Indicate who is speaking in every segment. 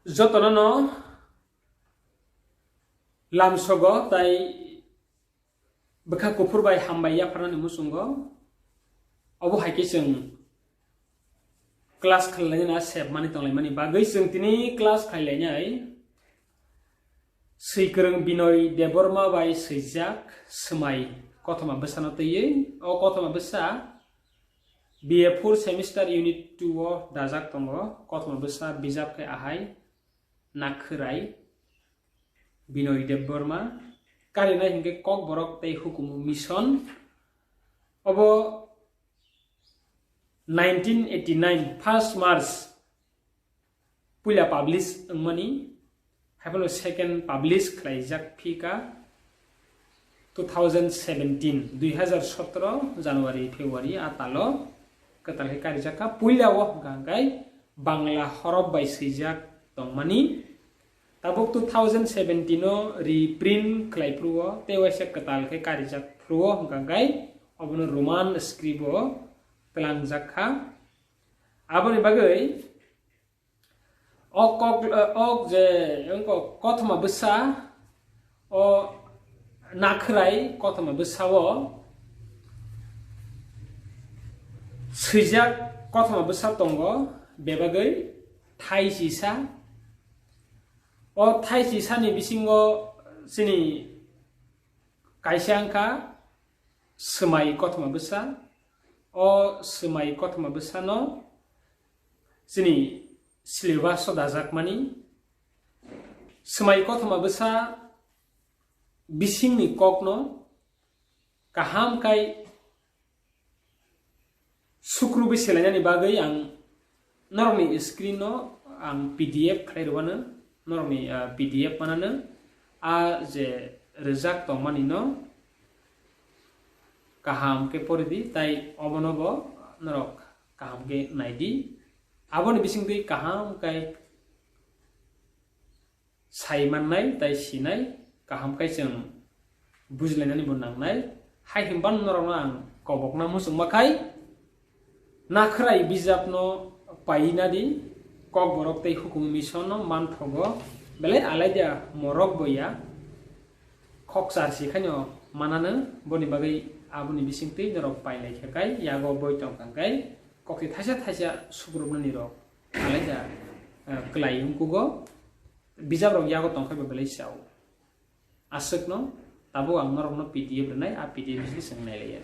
Speaker 1: Jotono lamsogo tai beka kufur bai hambai ya pernah musungo obo haike जों class khalanya na sep mani tonglai mani bagai जों tini class khailainyai seikreng binoy deborma bai seijak semai kothoma besano teye o kothoma besa BA4 semester unit 2 o dajak tongo kothoma besa bijap ke ahai nakhirai binoy deborma karina hingke kok borok tei hukumu mission obo 1989 1st March puila publish angmani haipalo second publish khlaijak phika 2017 2017 January February atalo ketalhe karijaka puila wo gangkai bangla horof bai seijak tongmani tabuk 2017 no reprint khlaipruo tewaisa ketalhe karijak pruo gangkai obono roman script o pelangjaka aboni bagai ok je engko kothoma besa o nakrai kothoma besao seijak kothoma besa tongo bebagai thai sisa o thai sisa ni bisingo sini kaisa angka semai kothoma besa o semai kothoma besa no sini silwa sodajak mani semai kothoma besa bisingni kokno kaham kai sukru biselanya ni bagai ang normi screen no ang PDF khairwana normi PDF manana a je rezak tongmani no kaham ke poridi tai obonobo norok kaham ke naidi aboni bisingdui kaham kai saiman nai tai sinai kaham kai जों बुजिलायनानै बुंनांनाय हाय हिमबान नरना आं कबकना मुसुं माखाय नाखराय बिजाबनो पाइनादि कक बरक तै हुकुम मिशन मानथगो बेले आलायदा मरक बया खक सारसि खानो मानानो बनि बागै आबुनि बिसिंतै नरक पाइनाय खेकाय यागो बयटं कांगाय ककि थासा थासा सुग्रुबनानि रक आलायदा क्लाइंकुगो बिजाब रक यागो तंखाय बेले Sao asuk no tabu ang norok no PDF renai a PDF sini sengnai leya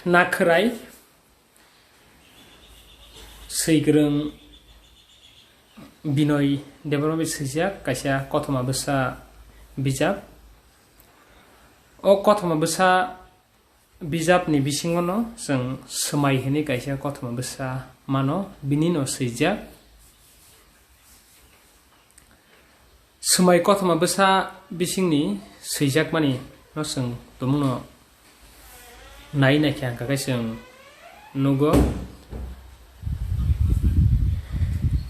Speaker 1: nakrai seigreng binoy deborma seijak kaisa kothoma besa bijab o kothoma besa bijab ni bisingo no जों semai hini kaisa kothoma besa mano bini no seijak semai kothoma besa bisingni seijak mani no जों tumuno nai naikhyang kakai जों nugo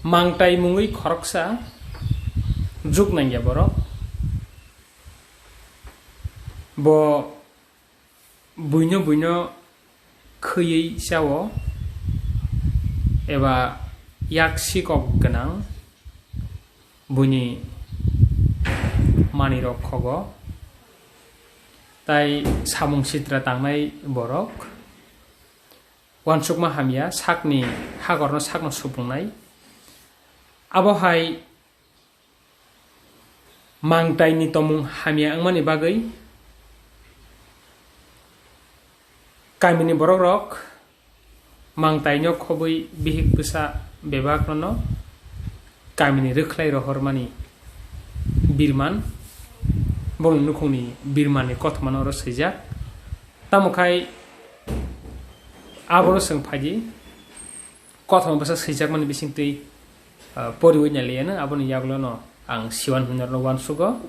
Speaker 1: mangtai mungui khoroksa juk nangya borok bo buino kheyei sawo eba yak sikok ganang buni mani rok khogo tai samung sitra tangnai borok wansukma hamia sakni hagorno sakno supungnai abohai mangtai ni tomung hamia angmani bagai kaimini borok rok mangtai nyo khobui bihik besa bebakrono kaimini rikhlai rohormani birman bong nukhungni birmani kothmano ro seijak tamukai aboro seng phaji kothma besa seijak mani bisingtui poriwnya leyana aboni yaglono ang siwan hunarno wansugo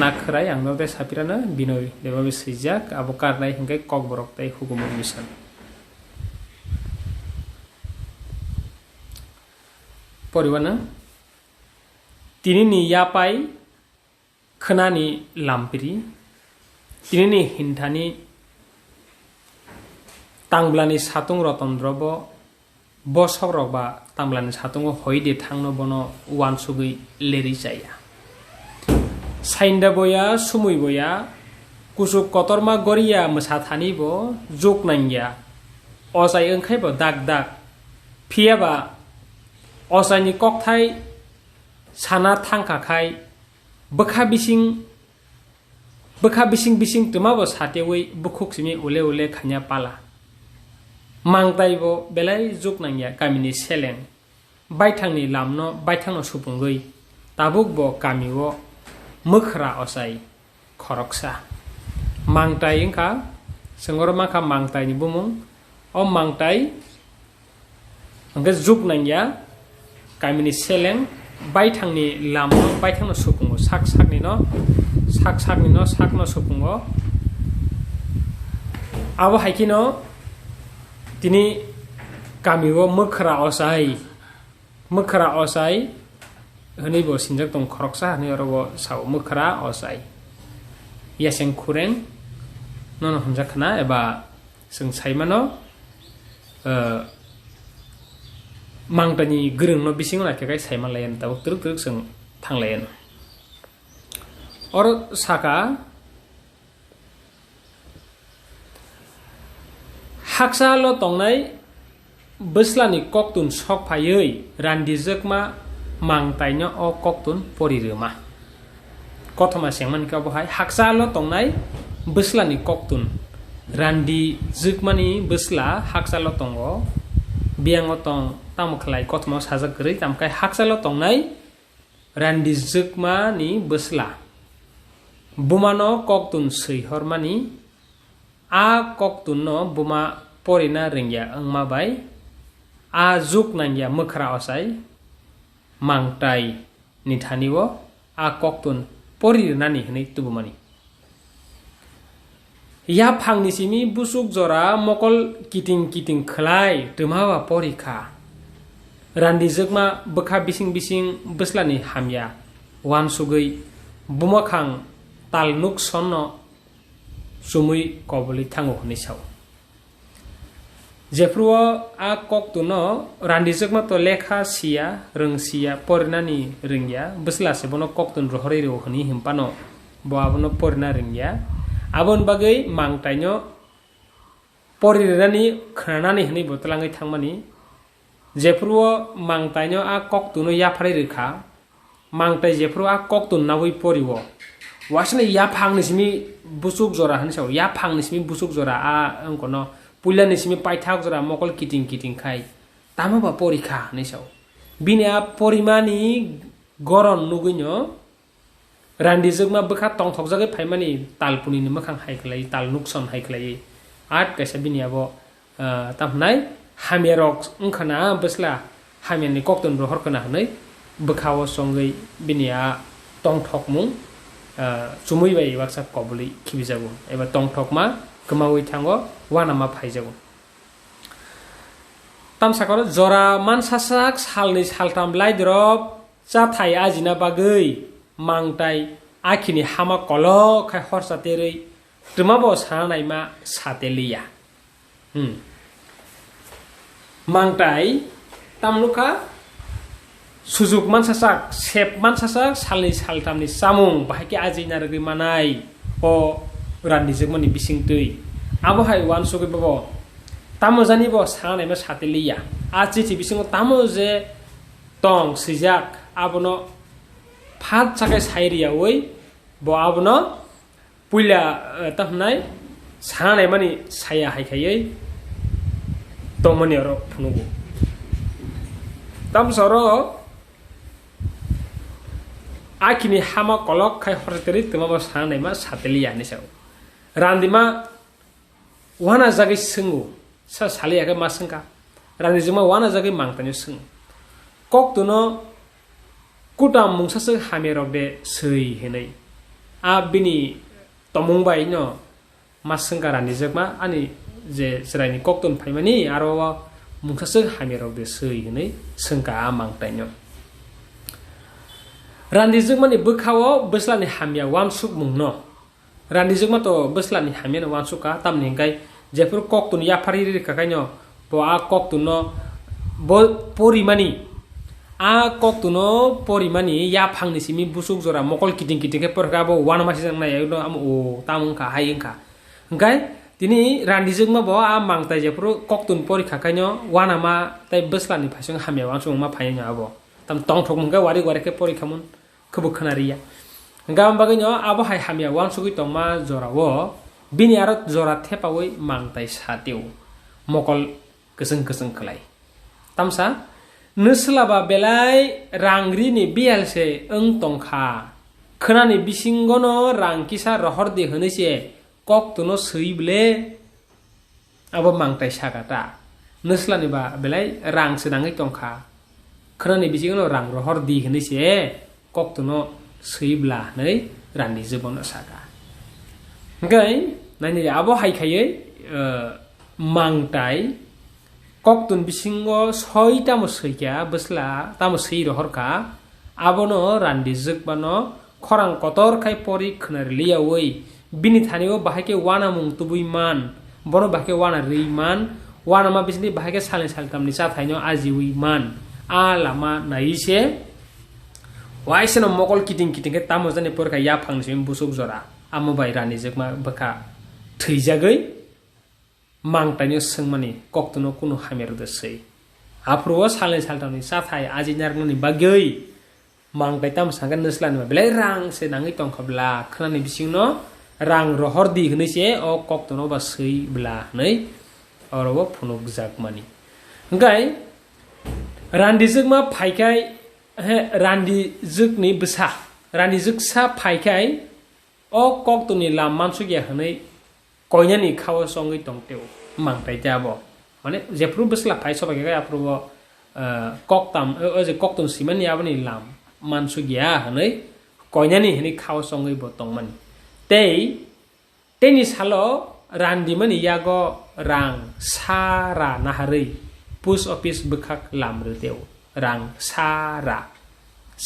Speaker 1: nakrai ang norde sapirana binoy debabe seijak abo karnai hingkai kok borok tai hukumu mission poriwana tinini yapai khenani lampiri tinini hintani tanglani satung rotondrobo bosok rok ba tanglani satungo hoide thangno bono wansugui leri jaya sainda boya sumui boya kusuk kotorma goria msathani bo juk nangya osai engkhai bo dak dak phiaba osai ni kokthai sana thangkakhai bokha bising tuma bo satewi bukhuk simi ule ule khanya pala mangtai bo belai juk nangya kamini seleng baithangni lamno baithangno supungui tabuk bo kamiwo mukhra osai khoroksa mangtai engkha sengor makha mangtai ni bumung o mangtai angge juk nangya kamini seleng baithangni lamno baithangno supungo sakni no sakno supungo abo haikino tini kamiwo mukhra osai hini bo sinjak tong khoroksa ni oro saw mukhra osai yaseng khureng nono hamjakhna eba seng saimano mangtani gurung no bising na kai saiman layan tabuk truk seng thanglayan or saka haksa lo tongnai beslani koktun sok phayei randi jakma mangtaino o koktun porirema kothoma sengman ka bohai haksa lo tongnai beslani koktun randi jakmani besla haksa lo tongo biango tong tamukhlai kothoma sajak gri tamkai haksa lo tongnai randi jakmani besla bumano koktun seihormani a koktun no buma porina ringya angma bai a juk nangya mukhra osai mangtai nithaniwo a koktun porirnani hinai tubumani ya phangni simi busuk jora mokol kiting khlai tumawa porikha randi jakma bokha bising beslani hamya wansugui bumakhang talnuk sonno sumui koboli thango hni saw jefruo a koktuno randi jakma to lekha sia rungsia pornani ringya besla se bono koktun rohori ro hni himpano bo abono porna ringya abon bagai mangtaino porirani khanani hni botlangai thangmani jefruo mangtaino a koktuno yaphari rekha mangtai jefruo a koktun nawi poriwo wasne ya phangni simi busuk jora han saw ya phangni simi busuk jora a angkono puilani simi paithak jora mokol kiting khai tama ba porikha ni saw bini a porimani goron nuguino randi jakma bokha tongthok jagai phaimani talpuni ni makhang haiklai tal nukson haiklai at kaisa bini abo tamnai hamerok ungkhana besla hameni koktun rohor kana hanai bokhawo songai bini a tongthok mung chumui bai waksa kobuli khibijago eba tongthokma kemawi thango wanama phaijago tamsakor jora mansasak salni saltam laidrop chathai ajina bagui mangtai akhini hama kolo khai horsa terei tumabo sanaima sateliya mangtai tamluka sujuk mansasak sep mansasak salni saltamni samung bahaki ajina ragui manai o randi jakmani bisingtui abo hai wansugui babo tamo jani bo sanaima sateliya a chichi bisingo tamo je tong sijak abono phat chakai sairia oi bo abono puila tamnai sanaimani saya haikhai tongmani oro phunugo tamsoro akini hama kolok khai horteri tumaba sanaima sateliya ni saw randima wana jagai sungu sa saliya ga masangka randi juma wana jagai mangtani sung kok tuno kutam mungsase hamerok de sei henai a bini tomung bai no masangka randi jagma ani je sraini koktun phaimani aro mungsase hamerok de sei henai sungka mangtaino randi jakmani bokhawo beslani hamya wansuk mungno randi jakma to beslani hamya wansukka tamni kai जेफोर कक्तुन याफारि रिखाखायनो bo a koktuno bo porimani a koktuno porimani ya phangni simi busuk jora mokol kiting kiting ke porka bo wan masi jang na ya am o tamungka hayingka engkai tini randijung ma bo a mangtai jefro koktun porikha kaino wana ma tai beslani phasung hamya wangsung ma phayanya abo tam tong thok mungka wari wari ke porikha mun khubu khanariya engkam bagino abo hai hamya wangsugui tongma jora wo bini arot jora thepawoi mangtai sateu mokol keseng keseng kelai tamsa nuslaba belai rangri ni bialse eng tongkha khnani bisingono rangkisa rohor de hunese koktuno seible abo mangtai sagata nuslani ba belai rang sedangai tongkha khnani bisingono rang rohor di hunese koktuno seibla nei rani jebono saga ngai nani abo haikhaye mangtai koktun bisingo soi tamo seikya besla tamo sei rohorka abono randi jekbano khorang kotor khai pori khnar liawoi bini thanio bahake wana mung tubui man bono bahake wana reiman wana ma bisni bahake salen saltam ni cha thaino ajiwi man a lama naise waiseno mokol kiting kiting ke tamo jane porka ya phangsim busuk jora amo bai rani jekma baka theijagai mangtaino sengmani koktuno kuno hameruda sei apro salen saltani sathai ajinyarni bagai mangtai tam sangan neslan ma belai rang se nangi tongkhabla khnani bisingno rang rohor di hne se o koktuno ba sei bla nei orobo phunuk jakmani ngai randi jukma phaikai randi jukni bsa randi juksa phaikai o koktuni lam mansugya hne koinani khawa songi tongteu mangtai jabo mane jepru besla phai soba ga apro koktam je koktun simani abani lam mansugya hanai koinani hini khawa songi bo tongmani teni salo randi mani yago rang sara naharei post office bekhak lamre teu rang sara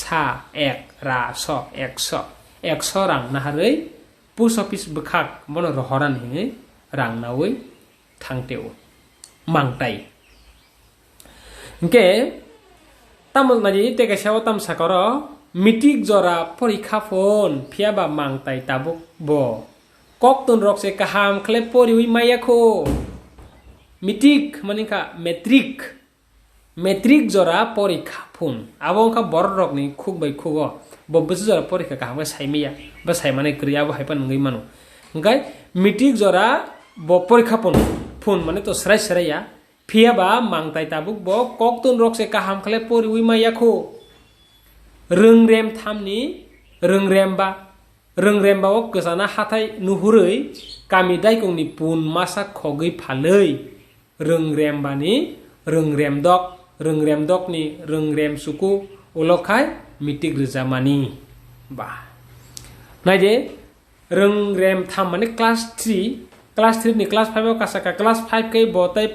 Speaker 1: sa ek ra so ekso rang naharei post office bekhak mono rohoran hinge rang nawoi thangteu mangtai ke tamol naji teka sawo tam sakoro mitik jora porikha phone phiaba mangtai tabuk bo koktun rokse kaham khle pori hui mayakho mitik manika metric jora porikha phone abongka bor rokni khuk bai khugo bo bus jora porikha kaham saimiya ba saimane kriya bo haipan ngai manu ngai mitik jora bo porikha phone mane to srai ya phia ba mangtai tabuk bo koktun rokse kaham khle pori ui mayakho rengrem thamni rengremba o kesana hatai nuhurei kami dai kongni pun masa khogei phalei rengrem dok ni rengrem suku ulokai mitik rizamani ba naje rengrem tham mane class 3 ni class 5 kasaka class 5 ke botai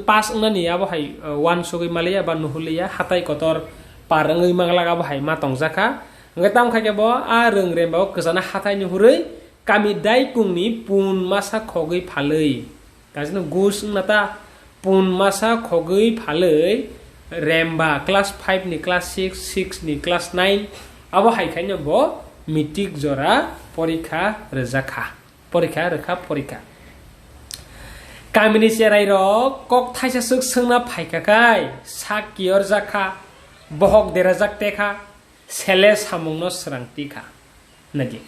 Speaker 1: pass ngani abo hai wan sugoi malaya ba nuhulia hatai kotor parangai manglaga abo hai matong jaka ngatam khake bo a rengrem ba kesana hatai nuhurei kami dai kungni pun masa khogei phalei kajno gus nata pun masa khogei phalei remba class 5 ni class 6 ni class 9 abo hai khaino bo mitik jora porikha porikha kamini serai ro kok thaisa suk sungna phaika kai sakior jaka bohok derajak teka sele samungno srangti kha nagi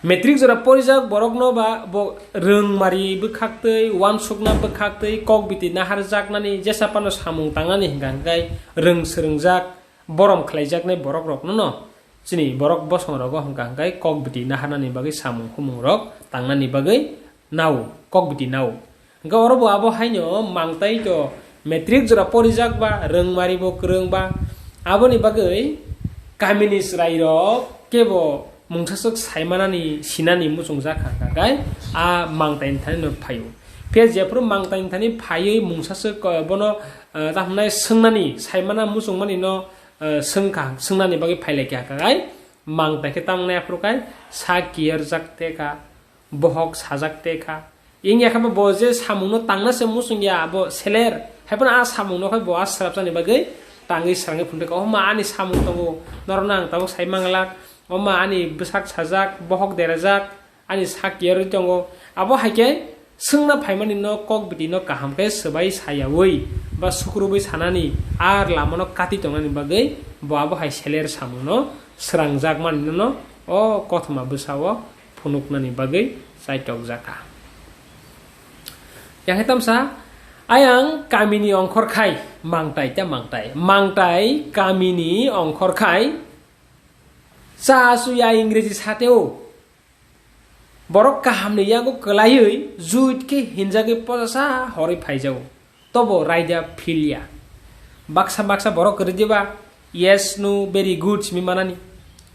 Speaker 1: metric jora porijak borokno ba bo rengmari bukhaktei wan sukna bukhaktei kok biti nahar jaknani jesapano samung tangani hingkai rengsrungjak borom khlaijak nei borok rok no chini borok bosong rogo hingkai kok biti naharnani bagai samung humung rok tangnani bagai nau kok biti nau ga orobo abo haino mangtai to metric jora porijak ba rengmari bo kreng ba aboni bagai kamini srai ro kebo mungthasuk saimanani sinani musungja khangkai a mangtai thani no phayu pe jepro mangtai thani phayui mungsasuk bono tamnai sungnani saimana musungmani no sungnani bagi phaile kya kai mangtai ke tamnai aprukai sa kier jakte ka bohok sajak te ka ingya kama bo je samung no tangna se musung ya bo seler haipana a samung no khai bo a sarap jani bagai tangi sarang phunte ko ma ani samung tongo nornang tabuk sai manglak oma ani besak sajak bohok derajak ani sak yeri tongo abo haike sungna phaimani no kok biti no kaham ke sebai sayawoi ba sukrubai sanani ar lamono kati tongani bagai bo abo hai seler samung no srangjak man no o kothma besawo phunuknani bagai saitok jaka yang hitam sa ayang kamini ongkor khai mangtai ta mangtai kamini ongkor khai sa suya ingrezi sateo borok kaham ni yago kelayui zuit ke hinjage posasa hori phaijau tobo raija filia baksa borok kerjeba yes no very good mi manani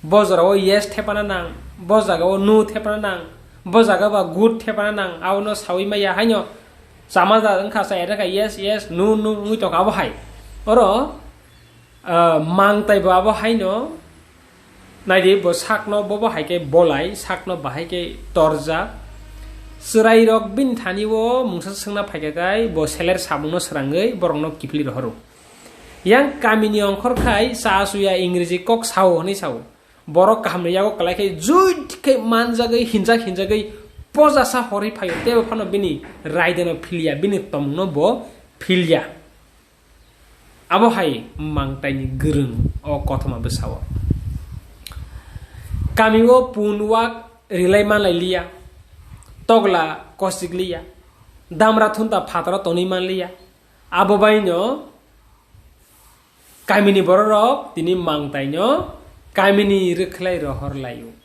Speaker 1: bozara o yes thepana nang bozaga o no thepana nang bozaga ba good thepana nang auno sawi maya haino samaza engka sa era ka yes no ngui to ka bo hai oro mangtai ba bo haino naide bo sakno bo hai ke bolai sakno bahai ke torja serai rok bin thani wo mungsa sengna phaiga kai bo seler sabungno srangai borongno kipli rohoro yang kamini ongkor khai sa suya ingrezi kok sao ni sao borok kahamni yago kalai ke juit ke manjagai hinjagai pozasa hori phayo tebo phano bini raideno filia bini tomno bo filia abo hai mangtai ni gerung o kothama besawo kamiwo punwak rilai manlai liya togla kosik liya damra thunta phatara toni man liya abo baino kamini borok tini mangtai nyo kamini rekhlai rohor layu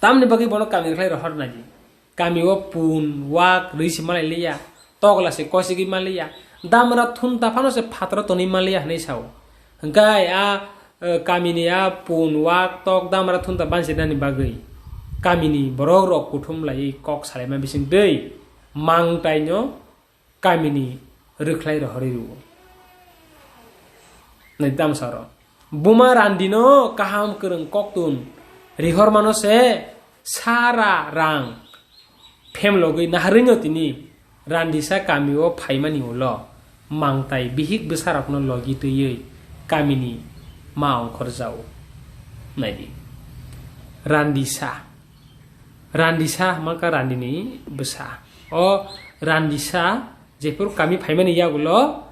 Speaker 1: tamni bagi bono kami rekhlai rohor naji kami wo pun wak risi malai liya togla se kosigi malia damra thunta phano se phatra toni malia nei sao gai a kamini a pun wak tok damra thunta banse nani bagai kamini borok rok kuthum lai kok salema bising dei mangtai nyo kamini rekhlai rohori ru nei dam saro buma randino kaham kereng koktun rihor mano se sara rang phem logoi naharinyo tini randisa kamiwo phaimani ulo mangtai bihik besarakno logi tuyei kamini ma ongkor jau naidi randisa maka randini besa o randisa jepur kami phaimani yagulo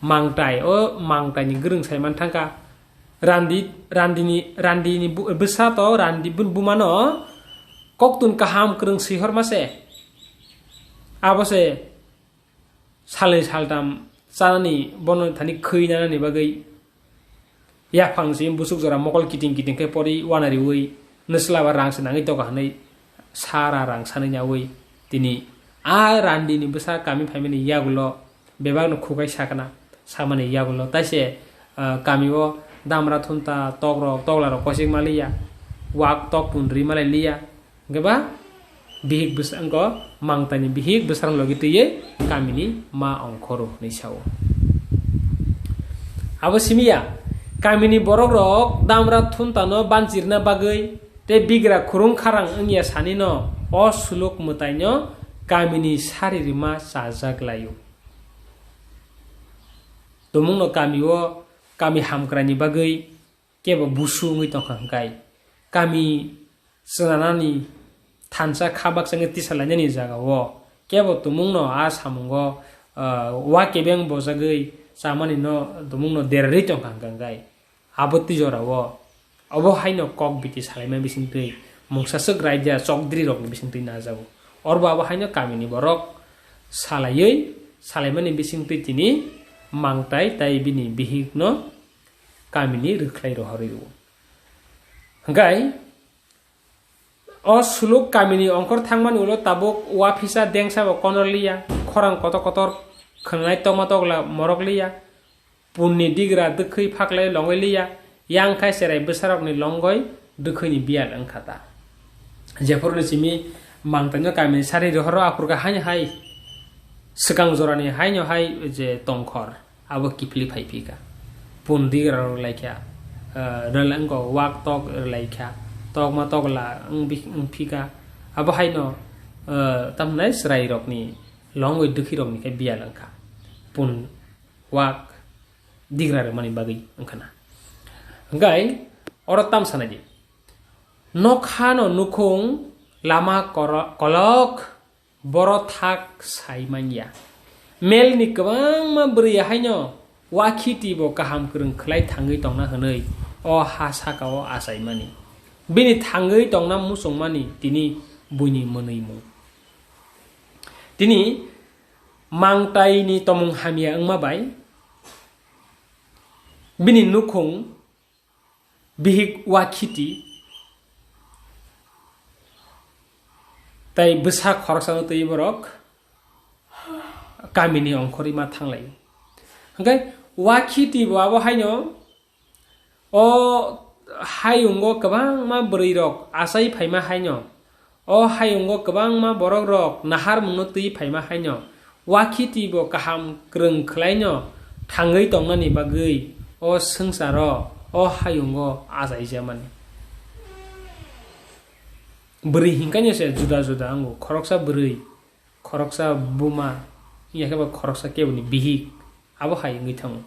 Speaker 1: mangtai o mangtai ni gerung saiman thangka randini besa to randi bun bumano koktun kaham kereng sihor mase abose sale saldam sanani bono thani khina ni bagai ya phangsi busuk jora mokol kiting ke pori wanari ui neslawa rang senangi to kahnai sara rang sananya ui tini a randini besa kami phaimani yagulo bebagno khukai sakana samani yagulo taise kami o damra thunta togla ro kosik malia wak tok punri malai liya geba bihik besangko mangtani bihik besarang logi tiye kamini ma ongkoro ni sao abo simia kamini borok rok damra thunta no banjirna bagai te bigra khurung kharang angya sanino o suluk mutaino kamini saririma sajak layu tumung no kami hamkrani bagai keba busu ngi tongkangkai kami senanani tansa khabak sange tisalanya ni jaga wo keba tumung no asamungo wa kebeng bosagai samani no tumung no derri tongkangkai aboti jora wo abo haino kok biti salema bisingtei mungsasek raja chokdri rok ni bisingtei na jago orba abo haino kami ni borok salayei salemani bisingtei tini mangtai tai bini bihik no kamini rekhlai rohori ru gai o suluk kamini ongkor thangmani ulo tabuk wafisa dengsa bo konorliya khorang kotor khangnai tomatogla morokliya punni digra dekhai phaklai longoiliya yang khai serai besarok ni longoi dekhai ni bial angkhata jepurni simi mangtano kamini sari rohoro apurka hai sekang jorani hainyo hai je tongkhor abo kipli phaipika pundi ro laikya relangko wak tok laikya tok ma tok la phika abo hai no tamnai serai rok ni longoi dukhi rok ni kai biya langka pun wak digra re mani bagi angkana gai oro tam sanaji nokha no nukhung lama kolok boro thak saimanya mel ni kabang ma bri hai no wakhiti bo kaham krung khlai thangai tongna hanei o ha saka o asai mani bini thangai tongna musung mani tini buini monei mu tini mangtai ni tomung hamia angma bai bini nukhung bihik wakhiti tai besa khorsa tei borok kamini ongkhori ma thanglai hangkai wakhiti bo abo haino o hayungo kabang ma bri rok asai phaima haino o hayungo kabang ma borok rok nahar mungno tei phaima haino wakhiti bo kaham krung khlaino thangai tongnani bagui o sangsaro o hayungo azai jamani beri hingkanya se juda anggo khoroksa beri khoroksa buma iya kaba khoroksa kebuni bihik abo hai ngi thango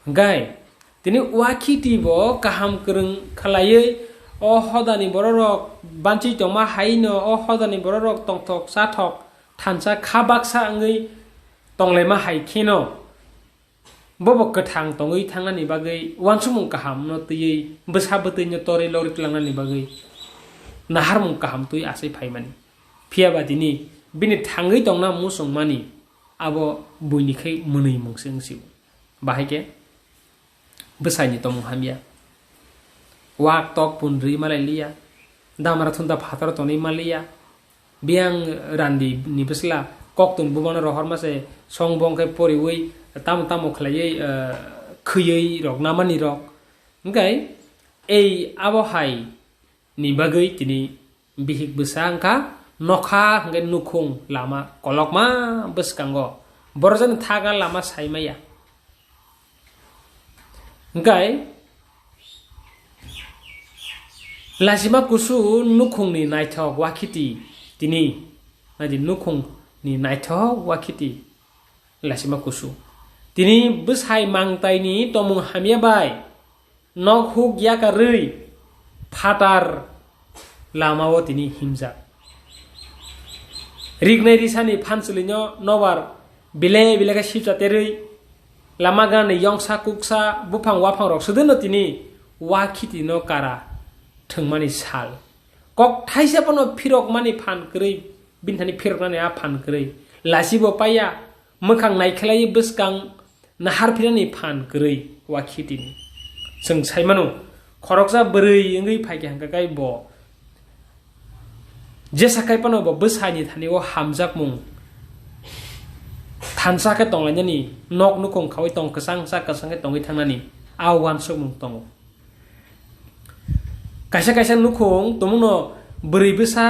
Speaker 1: gai tini wakhiti bo kaham krung khalai o hodani bororok banchi tongma haino o hodani bororok tongthok sathok thansa khabaksa ngi tonglema hai khino bobo kathang tongoi thangani bagai wansumung kaham no tei besabetei nyo tori lori klangani bagai nahar mung kaham tui asai phaimani phiaba dini bini thangai tongna musung mani abo buinikhai munei mungsing siu bahike besani tomung hamia wak tok punri malai liya damara thunda phatar toni malia biang randi ni besla koktun bumana rohor mase songbong kai pori oi tam khlai khuyei rok namani rok ngai ei abo hai ni bagai tini bihik besangka nokha ngai nukhung lama kolokma beskango borjan thaga lama saimaya ngai lasima kusu nukhung ni naithok wakhiti tini nadi nukhung ni naithok wakhiti lasima kusu tini besai mangtai ni tomung hamia bai nok huk yaka rei phatar lamao tini himja rignai risani phansulinyo nobar bile ka shipcha terei lama gan yongsa kuksa bufang wafang rok sudeno tini wakhiti no kara thungmani sal kok thaisa pono phirok mani phan krei binthani phirok nani a phan krei lasibo paya mokhang naikhlai beskang nahar phirani phan krei wakhiti ni sung saimano khoroksa brai ngai phaike hangka kai bo jesa kai pano bo besani thani o hamjak mung thansa ka tonglani nok nukong khawai tong kasang sa kasang ka tongi thangnani awan sok mung tongo kaisa nukong tomungno brai besa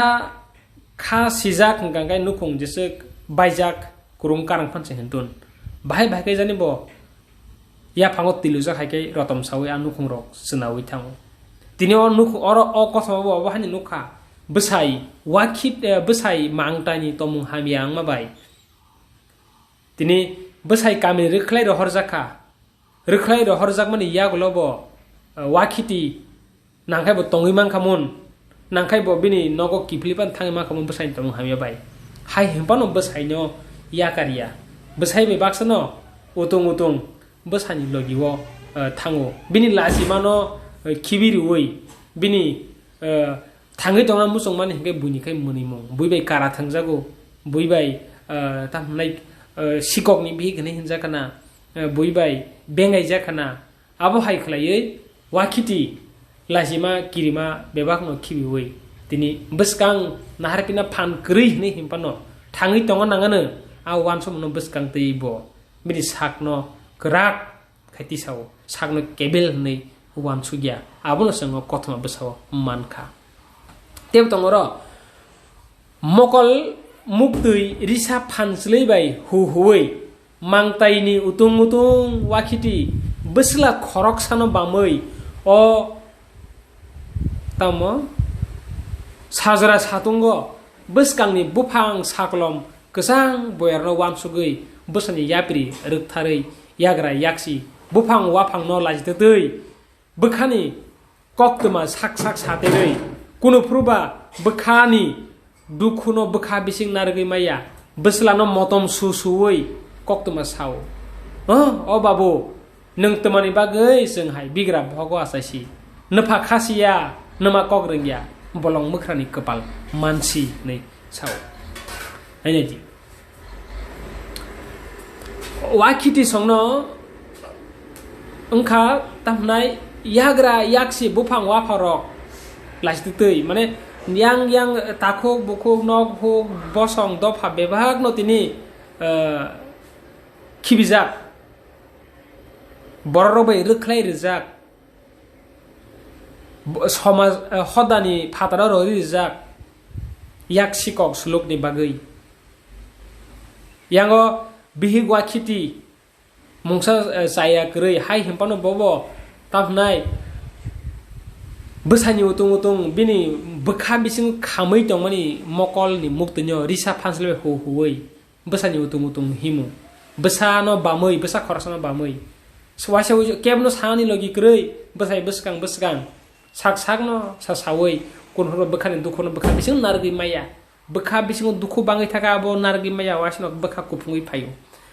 Speaker 1: kha sijak hangka kai nukong jese baijak kurung karang phanse hentun bahai kai jani bo ya phangot tiluja khaikai rotom sawi anu khungrok sunawi thango tini o nuk oro o kotho bo bahani nukha besai wakhit besai mangtani tomung hamiang mabai tini besai kami rikhlai ro horjaka rikhlai ro horjak mani yagulo bo wakhiti nangkai bo tongi mangkhamun nangkai bo bini nogo kiflipan thangi mangkhamun besai tomung hamia bai hai himpano besai no yakaria besai be baksano utung besani logiwo thango bini lasimano kibiri woi bini thangai tonga musong mani hingkai buini kai munimung buibai kara thangjago buibai tamnai sikok ni bi gane hinjakana buibai bengai jakana abo hai khlai wakhiti lasima kirima bebak no kibi woi tini beskang naharpina phan krei ni himpano thangai tonga nangano a wansom no beskang teibo bini sakno kerak khaiti sawo sakno kebel nei wan sugya abono sango kothma besawo manka teb tongoro mokol muktui risa phanslei bai huwei mangtai ni utung wakhiti besla khorok sano bamoi o tamo sajra satungo beskangni bufang saklom kesang boyarno wansugui besani yapri rukthari yagra yaksi bufang wafang no lajitei bekhani koktuma sak saterei kuno pruba bekhani dukhuno bekha bising nargui maya beslano motom susuwei koktuma sao o babu nung temani bagai senghai bigra bhogo asasi nepa khasiya nema kogrengya bolong mukhrani kepal mansi nei sao ini ji wakiti songno engka tamnai yagra yaksi bufang wafarok lasitei mane yang takuk bukuk nok huk bosong dopa bebak no tini kibizak borrobai ruklai rijak somaj hodani phatara ro rijak yak sikok suluk ni bagai yango bihigwa khiti mungsa saya krei hai himpano bobo tapnai besani utung bini bekha bising khamai tongmani mokol ni muktinyo risa phanslebe huwei besani utung himu besano bamoi besa khorasano bamoi swasa kebno sani logi krei besai beskang sak no sasawei kun horo bekhani dukhono bekha bising nargi maya bekha bising dukhu bangai thaka abo nargi maya wasno bekha kupungui phayo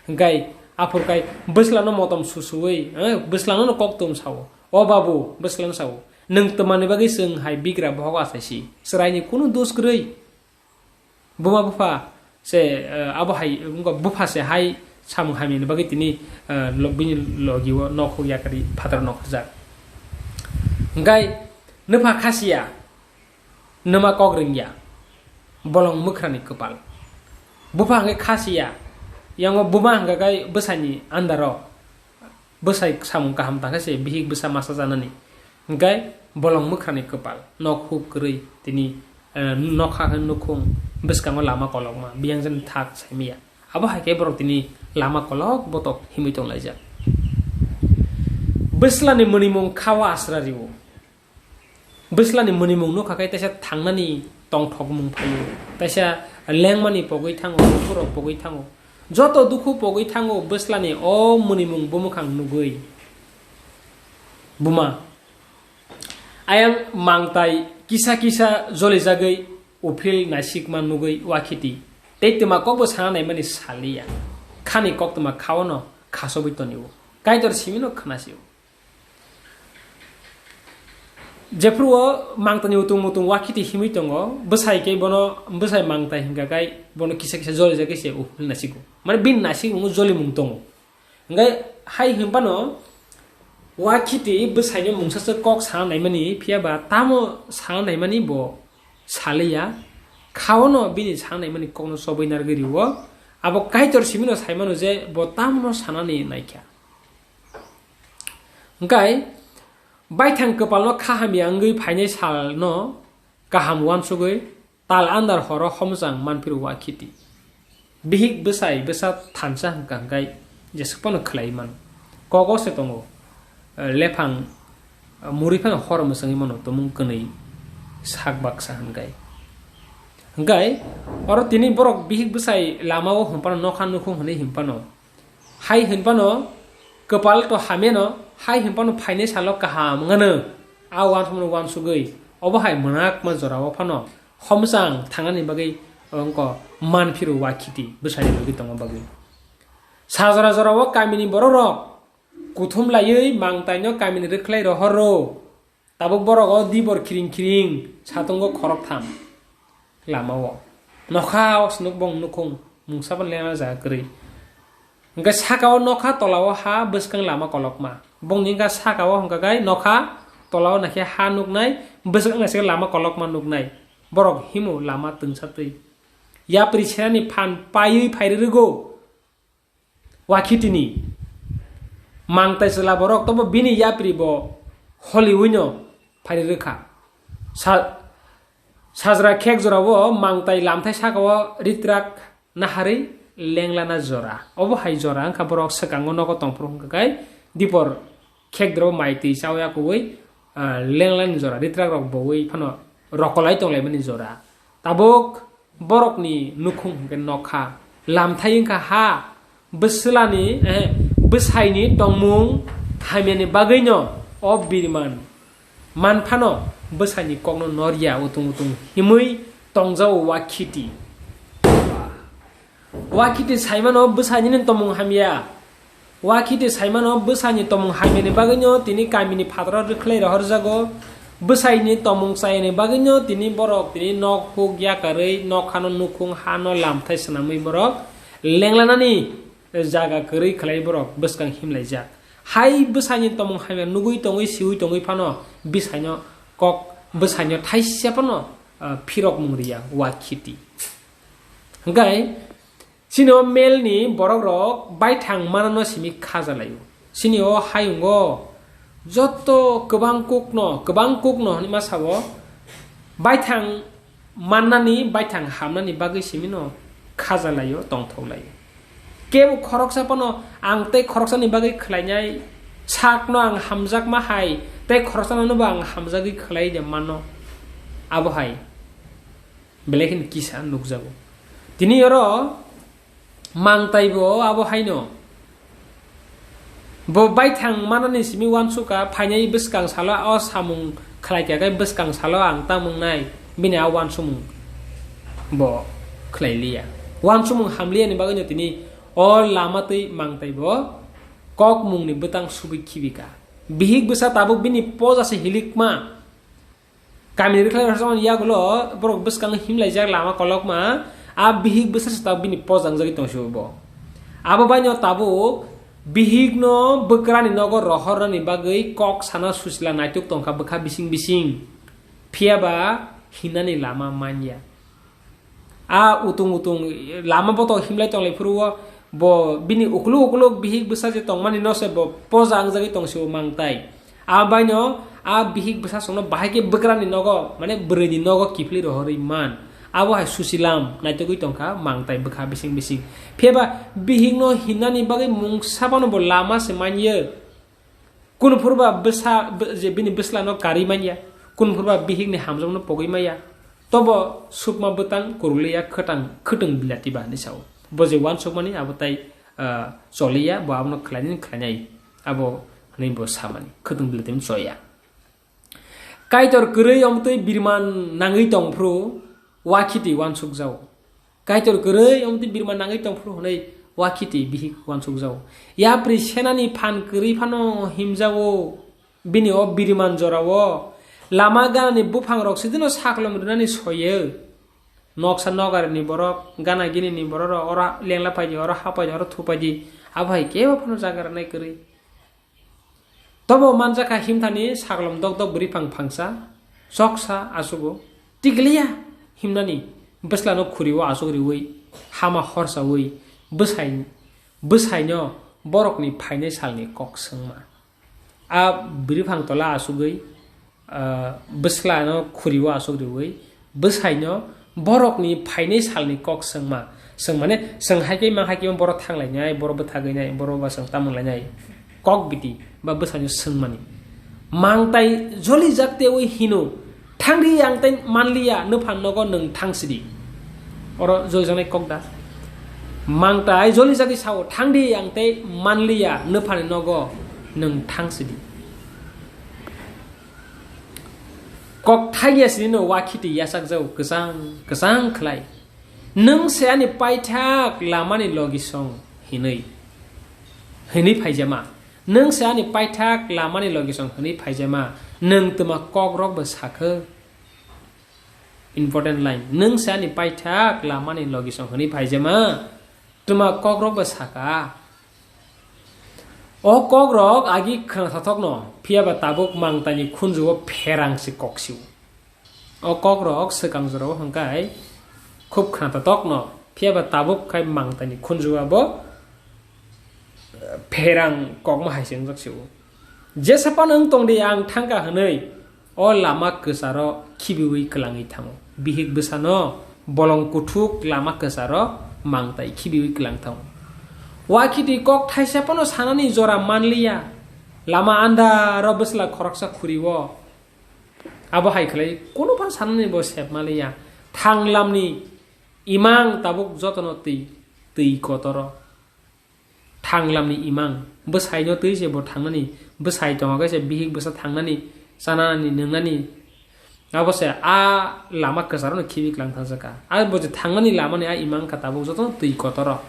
Speaker 1: gai apur kai beslano motom susuwei beslano no koktum sawo o babu beslano sawo nung temani bagi seng hai bigra bhogo asasi serai kuno dos krei buma bufa se abo hai bufa se hai samung hami ni bagi tini bini logiwo nokhu yakari phatar nokhjak gai nepa khasiya nema kogrengya bolong mukhrani kepal bufa ngai khasiya yango buma hangga gai besani andaro besai samung kaham takase bihik besa masa janani gai bolong mukhrani kepal nokhu krei tini nokha nukhung beskango lama kolokma biangjan thak saimia abo haike borok tini lama kolok botok himitong laijak beslani munimung khawa asrariwo beslani munimung no khakai taisa thangnani tongthokmung phayo taisa lengmani pogoi thango puro pogoi thango joto dukhu pogoi thango beslani o munimung bumukhang nugui buma ayang mangtai kisa jole jagai ofil nasikma nugui wakiti teitema kokbo sanai mani salia khani koktuma khawono khasobitoniwo kaitor simino khanasio jepruo mangtani utung wakiti himitongo besai ke bono besai mangtai hingga kai bono kisa jole jagai se ofil nasiku mane bin nasik mu jole mungtongo ngai hai himpano wakiti besai mungsase kok sanai mani phiaba tamo sanai mani bo salia khawono bini sanai mani kokno sobinar giriwo abo kaitor simino saimano je botamno sanani naikya ngai baithang kepalno khahami angui phainai salno kaham wansugui tal andar horo homjang manpiru wakiti bihik besai besa thansa hangkai jesupano khlaiman kogo se tongo lephang murifang horom sangi mono tomung kenei sakbak sahangai hangkai oro tini borok bihik besai lamao humpano nokhan nukhung hone himpano hai himpano kepal to hameno hai himpano phaine salo kaham ngane awan somno wan sugui obo hai manak ma jorawo phano homjang thangani bagai angko manphiru wakiti besai logi tongo bagai sajara jorawo kamini bororok kuthum layei mangtaino kamini reklai rohoro tabuk borok dibor kiring satongo khorok tham lamao nokha snukbong nukhung mungsaban lena ja kri engka sakao nokha tolao ha beskang lama kolokma bongninga sakao hangka gai nokha tolao nakhe ha nuknai beskang nase lama kolokma nuknai borok himu lama tungsatui ya prichani phan payui phairego wakitini mangtai sela borok tobo bini ya pribo holiwino phaireka sajra khek jorawo mangtai lamthai sakao ritrak nahari lenglana jora obo hai jora angka borok sekango noko tongprong kai dipor khek dro maiti chawya kuwi lenglan jora ritrak rok boi phano rokolai tonglai mani jora tabuk borokni nukung ke nokha lamthai ka ha beslani besaini tongmung hamyani bagaino ob birman manphano besani kokno noria utung himui tongjau wakiti saimano besani nin tomung hamya wakiti saimano besani tomung hamyani bagaino tini kamini phatra rikhlai rahor jago besaini tomung saini bagaino tini borok tini nok huk ya karei nok khano nukung hano lamthai sanamui borok lenglanani jaga karei khlai borok beskang himlaijak hai besani tomung hamya nugui tongui siui tongui phano bisaino kok besaino thaisya phano phirok mungriya wakiti hingkai sino melni borok rok baithang manano simi khajalayo sinio hayungo joto kobang kukno ni masabo baithang mannani baithang hamnani bagui simino khajalayo tongthoklayo kebo khoroksa pano ang tei khoroksani bagui khlainai sakno ang hamjak ma hai tei khoroksana no bang hamjagui khlai de mano abo hai belekin kisa nukjago tini oro mangtaibo abo haino bo baithang manani simi wansuka phainai beskang sala o samung khlaika gai beskang sala ang tamungnai bini a wansumung bo khlailia wansumung hamlia ni bagani tini o lamatei mangtaibo kok mungni betang subi kibika bihik besa tabuk bini poja se hilikma kami rikhlai rason yagulo borok beskang himlai jak lama kolokma a bihik besa tab bini pojang jagi tongsubo abo banyo tabuk bihik no bekrani nogo rohorani bagai kok sana susila naituk tongka bekha bising phiaba hinani lama manya a utung lama boto himlai tonglai phuruo bo bini uklu bihik besa je tongmani no se bo pojang jagi tongsu mangtai a banyo a bihik besa sono bahake bekrani nogo mane breni nogo kifli rohori man abo hai susilam naitugui tongka mangtai bekha bising pheba bihingno hinani bagai mungsabano bo lama se manye kun phurba besa je bini beslano kari manya kun phurba bihingni hamjamno pogoi maya tobo sukma betang kurliya khetang bilati ba ni saw bo je wan sukmani abo tai soliya bo abno khlainai abo nei bo samani khetang bilati soya kaitor kurei omtei birman nangui tongphru wakiti wansuk jau kaitor gerei omti birman nangai tongphru honai wakiti bihik wansuk jau ya pri senani phan kri phano himjawo bini o birman jorawo lama ganani bufang rok sidino saklom runani soye noksa nogar ni borok gana gini ni bororo ora lengla paji ora hapaji ora thupaji abai keba phano jagar nai kri tobo manjaka himthani saklom dok buri phangsa soksa asugo tiglia himnani beslano khuriwa asogri wei hama horsa wei besaino borokni phainai salni kok sengma a birifang tola asugei beslano khuriwa asogri wei besaino borokni phainai salni kok sengma sengmane senghaike manghaike borok thanglainyai borok bethaginai borok basang tamunglainyai kok biti ba besaino sengmani mangtai joli jakte wei hino thangri yang ten manliya nuphan nogo nung thangsidi oro jojanai kokda mangtai joli jagi sao thangri yang te manliya nuphan nogo nung thangsidi kok thaiya sino wakiti yasak jau kesang khlai nung seani paithak lamani logisong hinai phaijama nung seani paithak lamani logisong hinai phaijama nung tuma kok rok ba sakhe important line nung seani paithak lamani logisong hinai phaijama tuma kok rok ba saka o kok rok agi khana thathok no phiaba tabuk mangtani khunjuo pherang si koksiu o kok rok sekang joro hangkai khub khana thathok no phiaba tabuk khai mangtani khunjuo bo pherang kokma haiseng jaksiu jesapan ang tongde ang thangka hanei o lama kesaro khibiwi kelangi thango bihik besano bolong kuthuk lama kesaro mangtai khibiwi kelang thango wakiti kok thaisapano sanani jora manliya lama anda robesla khoroksa khuriwo abo hai khlai kono pan sanani bo sep maliya thanglamni imang tabuk jotono tui kotoro thanglamni imang bwsai no tui jebo thangnani bwsai tongo kaisa bihik bwsa thangnani chanani nungnani abose a lama kasaro khibik lang thangjaka a boje thangnani lamani a imang ka tabuk jotono tui kotoro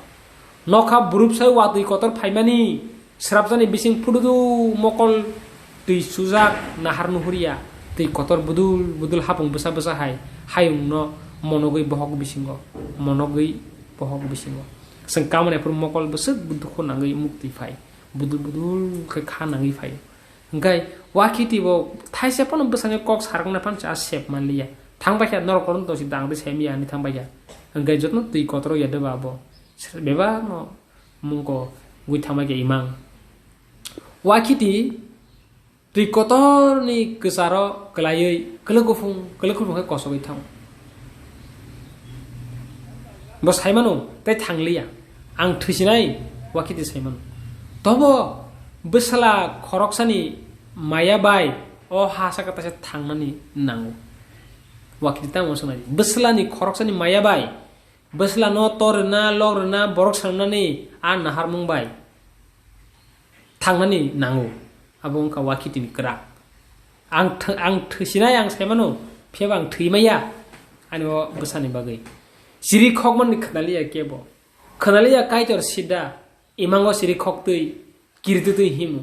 Speaker 1: nokha burupsai wa tui kotor phaimani srapjani bising fududu mokol tui sujak nahar nuhuria tui kotor budul hapung bwsa hai hayung no monogoi bohok bisingo sing kamane pur mokol besek budu ko nangai mukti phai budul ke kha nangai phai ngai wakiti bo thaise pon besane kok sargna pan cha sep manliya thangba kya nor koron to si dang de semia ni thangba ya ngai jotno tui kotro ya de babo beba no mungko gui thangba ke imang wakiti tui kotor ni kesaro kelayoi kelekufung ke kosoi thang bos haimano tai thangliya ang thusinai wakiti saimano tobo besala khoroksani maya bai o hasa kata se thangnani nangu wakiti ta mosonai besala ni khoroksani maya bai besala no torna logrna borok sangnani a nahar mung bai thangnani nangu abong ka wakiti ni kra ang thusinai ang saimano phebang thuimaya ani o besani bagai siri khokman ni khnaliya kebo khnaliya kaitor sida imango siri khoktui kirtutui himu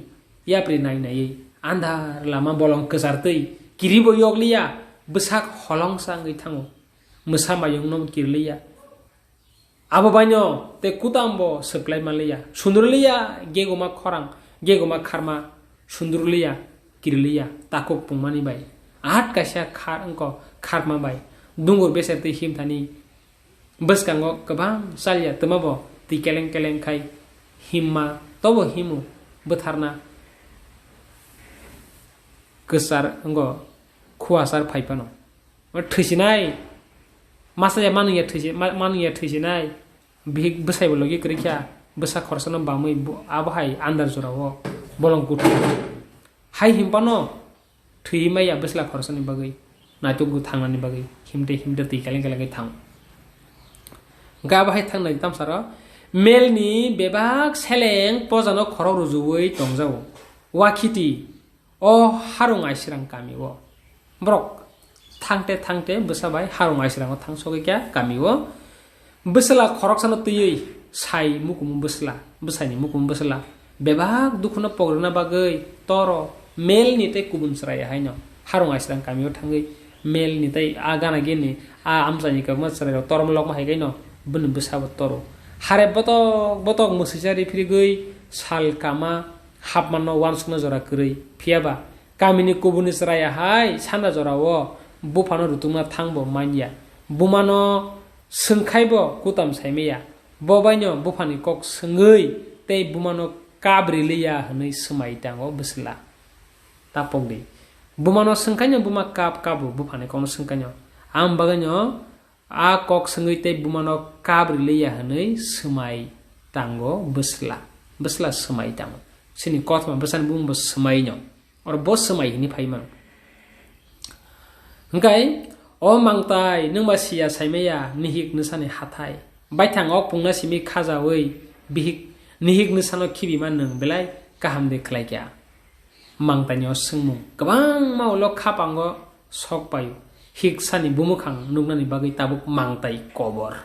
Speaker 1: ya pri nai andhar lama bolong kesartui kiribo yogliya besak holong sangai thango musa mayung nom kirliya abo banyo te kutambo seklai maliya sundurliya gegoma khorang gegoma kharma sundurliya kirliya takok pungmani bai at kasia khar angko kharma bai dungur beserte himthani beskango kebang salya temabo ti keleng kai himma tobo himu betharna kesar anggo khuasar phaipano thusinai masaya manuya thusinai bihik besai bologi krikya besa khorsana bamui abahai andar jorawo bolong kutu hai himpano thuimaya besla khorsani bagai naitugu thangnani bagai himde ti keleng thang gabahai thangnai tamsara melni bebak seleng pojano khoro rujuwei tongjao wakiti o harung aisirang kamiwo brok thangte besabai harung aisirang thangsoge kya kamiwo besla khoroksano tui sai mukum besani mukum besla bebak dukhuna pogrna bagai toro melni te kubun sraya haino harung aisirang kamiwo thangai melni te agana geni a amsani ka masraya torom lok ma haigaino bun besabo toro hare botok musijari frigui sal kama hapmano wansukna jora krei phiaba kamini kubuni sraya hai sanda jorawo bufano rutungna thangbo manya bumano sengkhaibo kutam saimeya bobaino bufani kok sengei tei bumano kabriliya hanai semai tango besla tapogdi bumano sengkanyo buma kabu bufani kono sengkanyo am baganyo a kok sengei tei bumano kabriliya hanai semai tango besla semai tango sini kotma besan bum bos semai nyo or bos semai ni phaiman ngai o mangtai nungba sia saimeya nihik nusani hathai baithang ok pungna simi khajawei bihik nihik nusano khibi man nung belai kaham de khlaikya mangtanyo sungmu kabang maulo khapango sok payu hik sani bumukhang nugnani bagai tabuk mangtai kobor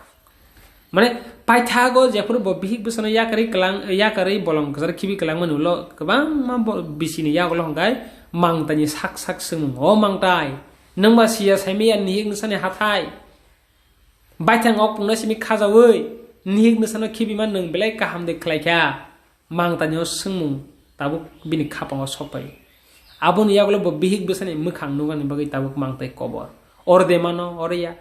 Speaker 1: mane paithago jepur bo bihik busana yakari bolong kasar khibi kelang manulo kabang ma bisini yagolo ngai mangtani sak sungmu o mangtai nungba sia saimeya nihik nusani hathai baithang ok pungna simi khajawei nihik nusano khibi man nung belai kaham de khlaikya mangtanyo sungmu tabuk bini khapango sopai abun yagolo bo bihik busani mukhang nugani bagai tabuk mangtai kobor orde mano oreya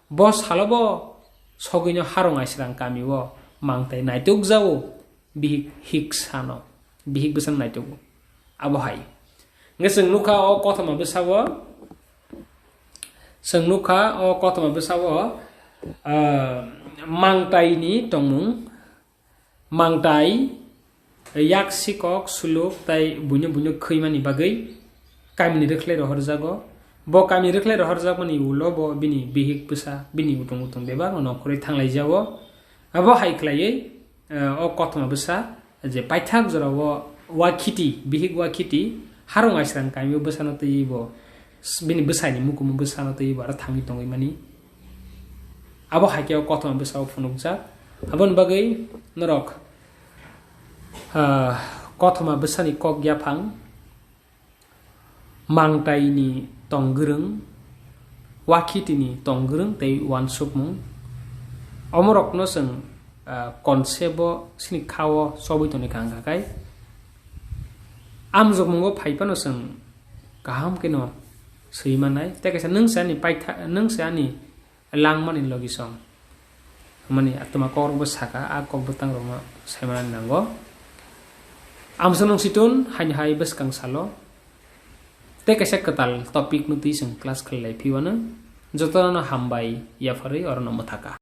Speaker 1: bos halobo sogino harong aisirang kamiwo mangtai naituk jawo bihik hiksano bihik busan naituk abohai ngeseng nuka o kotama besawo mangtai ni tongmung mangtai yak sikok suluk tai bunyo khaimani bagai kamini rekhle rohor jago bo kami reklai rohorjak mani ulo bo bini bihik busa bini utung beba nokori thanglai jawo abo haiklai o kothoma busa je paithak jora wakiti bihik wakiti harung aisran kami busa no teibo bini busa ni mukum busa no teibo ar thangi tongai mani abo haikeo kothoma busa phunukjak abon bagai norok kothoma busa ni kok gyafang mangtai ni tonggurung wakiti ni tonggurung tei wansukmung omorok no seng konsebo sini kawo sobi toni kangkakai amjok mungo phaipa no seng kaham keno seimanai tekesa nungsa ni paitha nungsa ni langmani logi song mani atuma kor bo saka a kok botang roma saimanan nango amsunung situn hanya hai bes kang salo tekesa ketal topik nuti seng kelas kelai piwana jotana hambai ya fari orno methaka